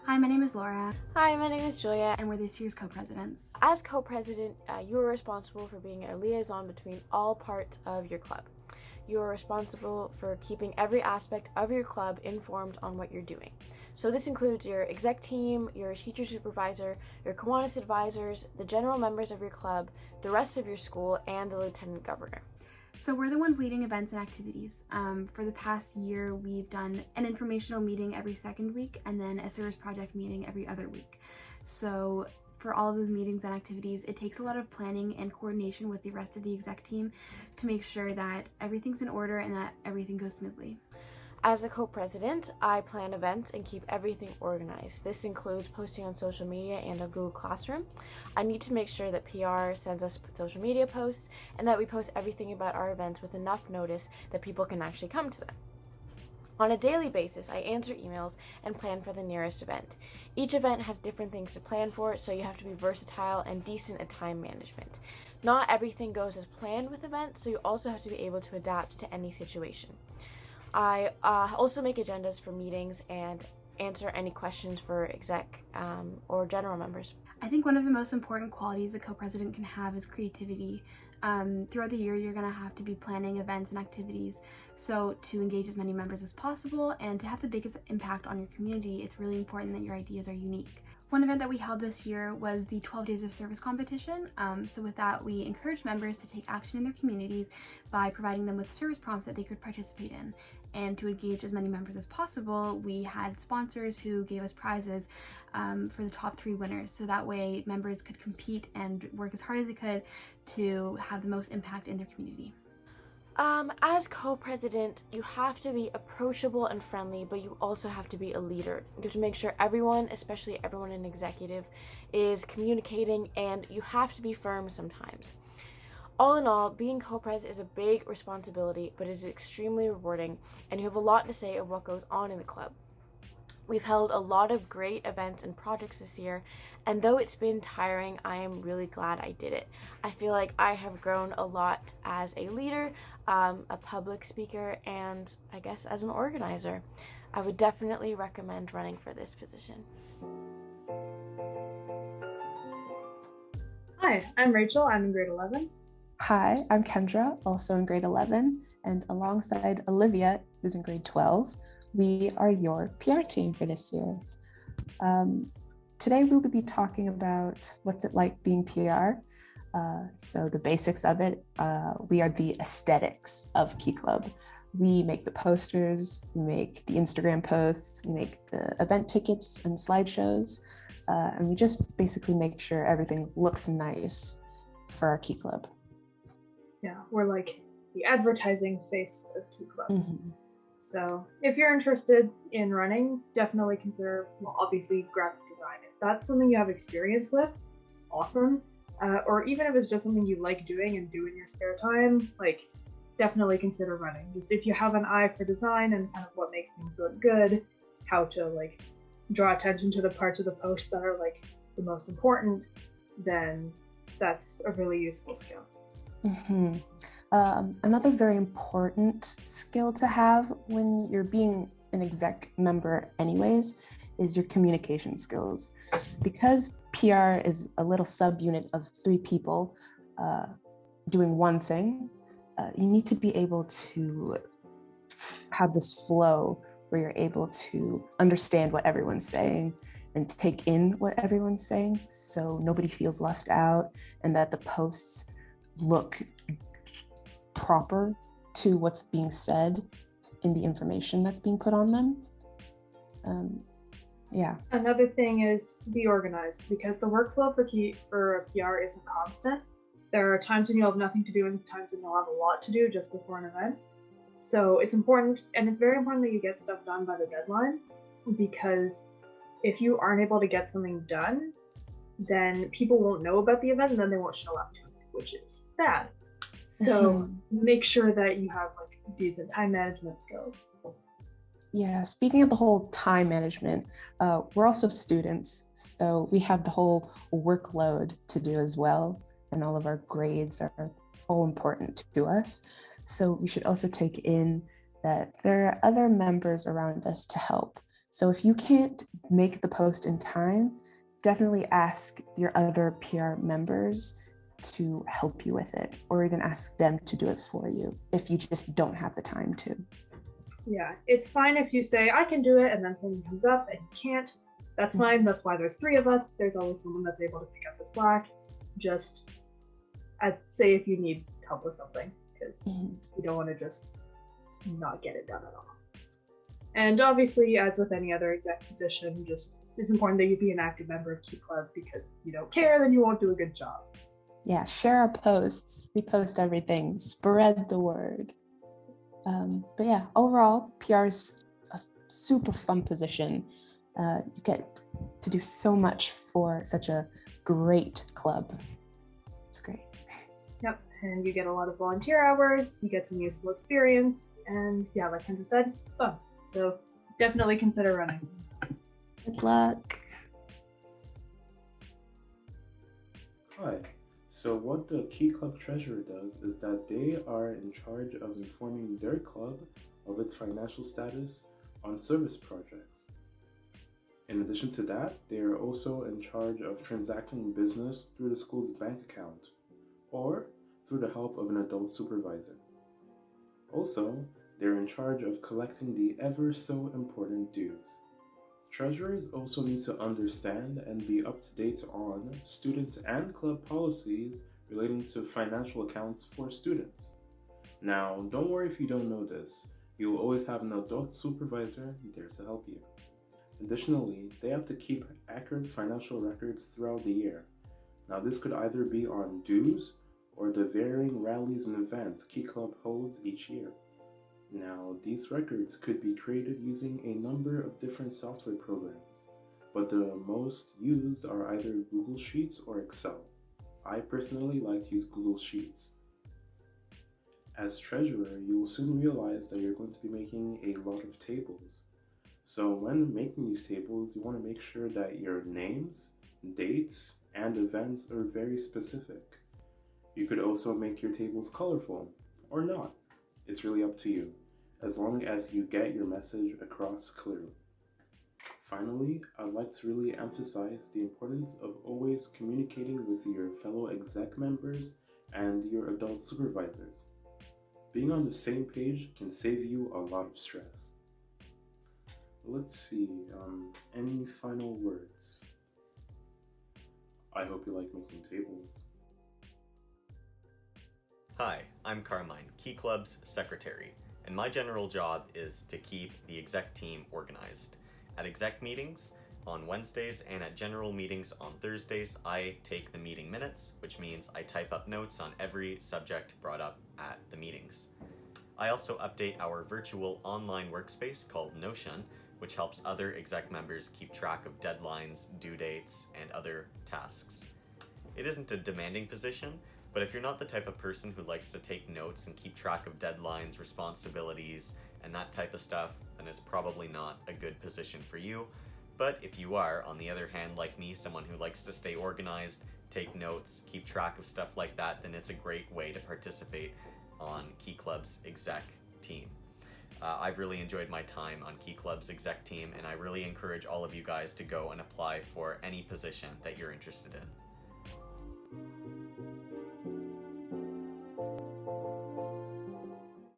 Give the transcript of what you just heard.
Hi, my name is Laura, Hi, my name is Julia. and we're this year's co-presidents. As co-president, you are responsible for being a liaison between all parts of your club. You are responsible for keeping every aspect of your club informed on what you're doing. So this includes your exec team, your teacher supervisor, your Kiwanis advisors, the general members of your club, the rest of your school, and the lieutenant governor. So we're the ones leading events and activities. For the past year, we've done an informational meeting every second week and then a service project meeting every other week. So for all of those meetings and activities, it takes a lot of planning and coordination with the rest of the exec team to make sure that everything's in order and that everything goes smoothly. As a co-president, I plan events and keep everything organized. This includes posting on social media and on Google Classroom. I need to make sure that PR sends us social media posts and that we post everything about our events with enough notice that people can actually come to them. On a daily basis, I answer emails and plan for the nearest event. Each event has different things to plan for, so you have to be versatile and decent at time management. Not everything goes as planned with events, so you also have to be able to adapt to any situation. I also make agendas for meetings and answer any questions for exec or general members. I think one of the most important qualities a co-president can have is creativity. Throughout the year, you're going to have to be planning events and activities. So to engage as many members as possible and to have the biggest impact on your community, it's really important that your ideas are unique. One event that we held this year was the 12 Days of Service competition. So with that, we encouraged members to take action in their communities by providing them with service prompts that they could participate in. And to engage as many members as possible, we had sponsors who gave us prizes for the top 3 winners. So that way members could compete and work as hard as they could to have the most impact in their community. As co-president, you have to be approachable and friendly, but you also have to be a leader. You have to make sure everyone, especially everyone in executive, is communicating, and you have to be firm sometimes. All in all, being co-pres is a big responsibility, but it is extremely rewarding, and you have a lot to say of what goes on in the club. We've held a lot of great events and projects this year, and though it's been tiring, I am really glad I did it. I feel like I have grown a lot as a leader, a public speaker, and I guess as an organizer. I would definitely recommend running for this position. Hi, I'm Rachel. I'm in grade 11. Hi, I'm Kendra, also in grade 11, and alongside Olivia, who's in grade 12, we are your PR team for this year. Today we will be talking about what's it like being PR. So the basics of it, we are the aesthetics of Key Club. We make the posters, we make the Instagram posts, we make the event tickets and slideshows, and we just basically make sure everything looks nice for our Key Club. Yeah, we're like the advertising face of Key Club. Mm-hmm. So if you're interested in running, definitely consider, well, obviously graphic design. If that's something you have experience with, awesome. Or even if it's just something you like doing and do in your spare time, like definitely consider running. Just if you have an eye for design and kind of what makes things look good, how to like draw attention to the parts of the post that are like the most important, then that's a really useful skill. Mm-hmm. Another very important skill to have when you're being an exec member anyways is your communication skills. Because PR is a little subunit of 3 people doing one thing, you need to be able to have this flow where you're able to understand what everyone's saying and take in what everyone's saying so nobody feels left out and that the posts look proper to what's being said in the information that's being put on them. Yeah. Another thing is be organized, because the workflow for a PR isn't constant. There are times when you'll have nothing to do and times when you'll have a lot to do just before an event. So it's important, and it's very important that you get stuff done by the deadline, because if you aren't able to get something done, then people won't know about the event and then they won't show up to it, which is bad. So make sure that you have like decent time management skills. Yeah, speaking of the whole time management, we're also students, so we have the whole workload to do as well, and all of our grades are all important to us. So we should also take in that there are other members around us to help. So if you can't make the post in time, definitely ask your other PR members to help you with it, or even ask them to do it for you if you just don't have the time to. Yeah, it's fine if you say, I can do it, and then something comes up and you can't. That's fine. That's why there's 3 of us. There's always someone that's able to pick up the slack. Just, I'd say if you need help with something, because you don't want to just not get it done at all. And obviously, as with any other exec position, just it's important that you be an active member of Key Club, because if you don't care, then you won't do a good job. Yeah, share our posts, repost everything, spread the word. But yeah, overall, PR is a super fun position. You get to do so much for such a great club. It's great. Yep, and you get a lot of volunteer hours, you get some useful experience, and yeah, like Kendra said, it's fun. So definitely consider running. Good luck. Hi. So what the Key Club Treasurer does is that they are in charge of informing their club of its financial status on service projects. In addition to that, they are also in charge of transacting business through the school's bank account or through the help of an adult supervisor. Also, they're in charge of collecting the ever so important dues. Treasurers also need to understand and be up to date on student and club policies relating to financial accounts for students. Now, don't worry if you don't know this. You'll always have an adult supervisor there to help you. Additionally, they have to keep accurate financial records throughout the year. Now, this could either be on dues or the varying rallies and events Key Club holds each year. Now, these records could be created using a number of different software programs, but the most used are either Google Sheets or Excel. I personally like to use Google Sheets. As treasurer, you'll soon realize that you're going to be making a lot of tables. So when making these tables, you want to make sure that your names, dates, and events are very specific. You could also make your tables colorful, or not. It's really up to you, as long as you get your message across clearly. Finally, I'd like to really emphasize the importance of always communicating with your fellow exec members and your adult supervisors. Being on the same page can save you a lot of stress. Let's see, any final words? I hope you like making tables. Hi, I'm Carmine, Key Club's secretary, and my general job is to keep the exec team organized. At exec meetings on Wednesdays and at general meetings on Thursdays, I take the meeting minutes, which means I type up notes on every subject brought up at the meetings. I also update our virtual online workspace called Notion, which helps other exec members keep track of deadlines, due dates, and other tasks. It isn't a demanding position, but if you're not the type of person who likes to take notes and keep track of deadlines, responsibilities, and that type of stuff, then it's probably not a good position for you. But if you are, on the other hand, like me, someone who likes to stay organized, take notes, keep track of stuff like that, then it's a great way to participate on Key Club's exec team. I've really enjoyed my time on Key Club's exec team, and I really encourage all of you guys to go and apply for any position that you're interested in.